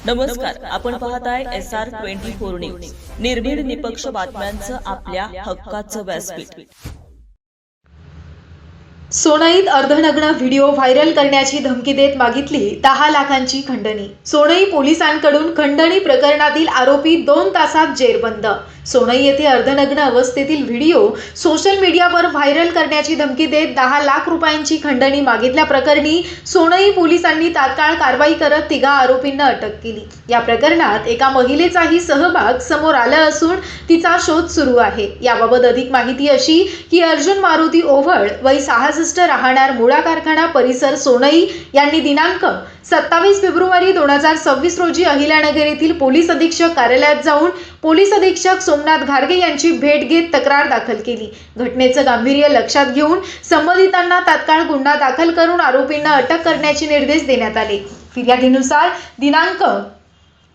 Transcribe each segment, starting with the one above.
नमस्कार, आपण पाहताय SR24 न्यूज, निर्भीड निपक्ष बातम्यांचं आपल्या हक्काचं व्यासपीठ। सोनईत अर्धनग्न व्हिडिओ व्हायरल करण्याची धमकी देत मागितली 10 लाखांची खंडणी। सोनई पोलिसांकडून खंडणी प्रकरणातील आरोपी 2 तासात जेरबंद। सोनई येथे अर्धनग्न अवस्थेतील व्हिडिओ सोशल मीडियावर व्हायरल करण्याची धमकी देत 10 लाख रुपयांची खंडणी मागितल्याप्रकरणी सोनई पोलिसांनी तात्काळ कारवाई करत 3 आरोपींना अटक केली। या प्रकरणात एका महिलेचाही सहभाग समोर आला असून तिचा शोध सुरू आहे। याबाबत अधिक माहिती अशी की अर्जुन मारुती ओव्हळ वय 66 राहणार मुळा कारखाना परिसर सोनई यांनी दिनांक 27 फेब्रुवारी 2026 रोजी अहिल्यानगर येथील पोलीस अधीक्षक कार्यालयात जाऊन पोलीस अधीक्षक सोमनाथ घारगे यांची भेट घेत तक्रार दाखल केली। घटनेचं गांभीर्य लक्षात घेऊन संबंधितांना तात्काळ गुन्हा दाखल करून आरोपींना अटक करण्याचे निर्देश देण्यात आले। फिर्यादीनुसार दिनांक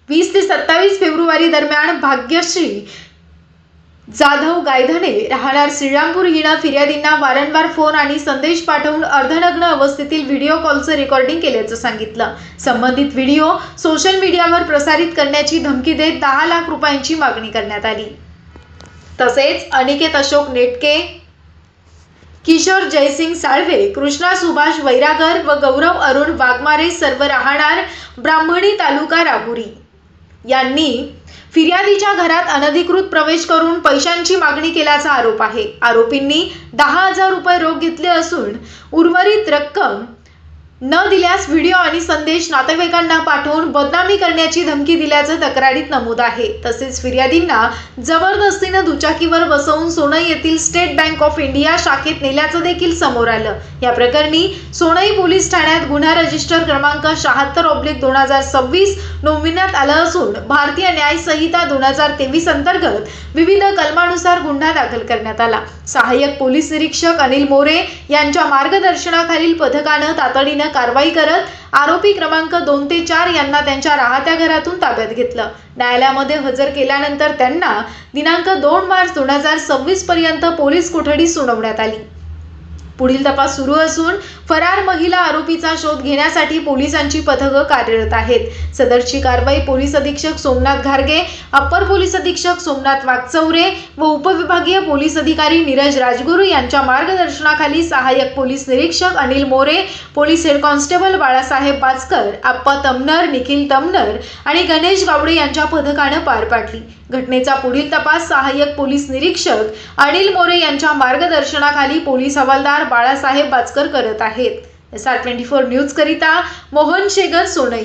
20 ते 27 फेब्रुवारी दरम्यान भाग्यश्री जाधव गायधने राहणार श्रीरामपूर हिनं फिर्यादींना वारंवार फोन आणि संदेश पाठवून अर्धनग्न अवस्थेतील व्हिडिओ कॉलचं रेकॉर्डिंग केल्याचं सांगितलं। संबंधित व्हिडिओ सोशल मीडियावर प्रसारित करण्याची धमकी देत 10 लाख रुपयांची मागणी करण्यात आली। तसेच अनिकेत अशोक नेटके, किशोर जयसिंग साळवे, कृष्णा सुभाष वैरागर व गौरव अरुण वाघमारे सर्व राहणार ब्राह्मणी तालुका राहुरी यांनी फिर्यादीच्या घरात अनधिकृत प्रवेश करून पैशांची मागणी केल्याचा आरोप आहे। आरोपींनी 10,000 रुपये रोख घेतले असून उर्वरित रक्कम न दिल्यास व्हिडिओ आणि संदेश नातेवाईकांना पाठवून बदनामी करण्याची धमकी दिल्याचं तक्रारीत नमूद आहे। तसेच फिर्यादींना जबरदस्तीने दुचाकीवर बसवून सोनई येथील स्टेट बँक ऑफ इंडिया शाखेत नेल्याचं देखील समोर आलं। या प्रकरणी सोनई पोलीस ठाण्यात गुन्हा रजिस्टर क्रमांक 76/2026 नोंदविण्यात आला असून भारतीय न्याय संहिता 2023 अंतर्गत विविध कलमानुसार गुन्हा दाखल करण्यात आला। सहाय्यक पोलीस निरीक्षक अनिल मोरे यांच्या मार्गदर्शनाखालील पथकानं तातडीनं कारवाई करत आरोपी क्रमांक 2 ते 4 यांना त्यांच्या राहत्या घरातून ताब्यात घेतलं। न्यायालयामध्ये हजर केल्यानंतर त्यांना दिनांक 2 मार्च 2026 पर्यंत पोलीस कोठडी सुनावण्यात आली। पुढील तपास सुरू असून फरार महिला आरोपीचा शोध घेण्यासाठी पोलिसांची पथकं कार्यरत आहेत। सदरची कारवाई पोलीस अधीक्षक सोमनाथ घारगे, अप्पर पोलीस अधीक्षक सोमनाथ वागचौरे व उपविभागीय पोलीस अधिकारी नीरज राजगुरू यांच्या मार्गदर्शनाखाली सहाय्यक पोलीस निरीक्षक Anil More, police head constable Balasaheb Bachkar, Appa Tamnar, Nikhil Tamnar आणि गणेश गावडे यांच्या पथकानं पार पाडली। घटनेचा पुढील तपास सहाय्यक पोलीस निरीक्षक अनिल मोरे यांच्या मार्गदर्शनाखाली पोलीस हवालदार बाळासाहेब बाचकर करत आहेत। SR24 न्यूज करिता मोहन शेगर, सोनई।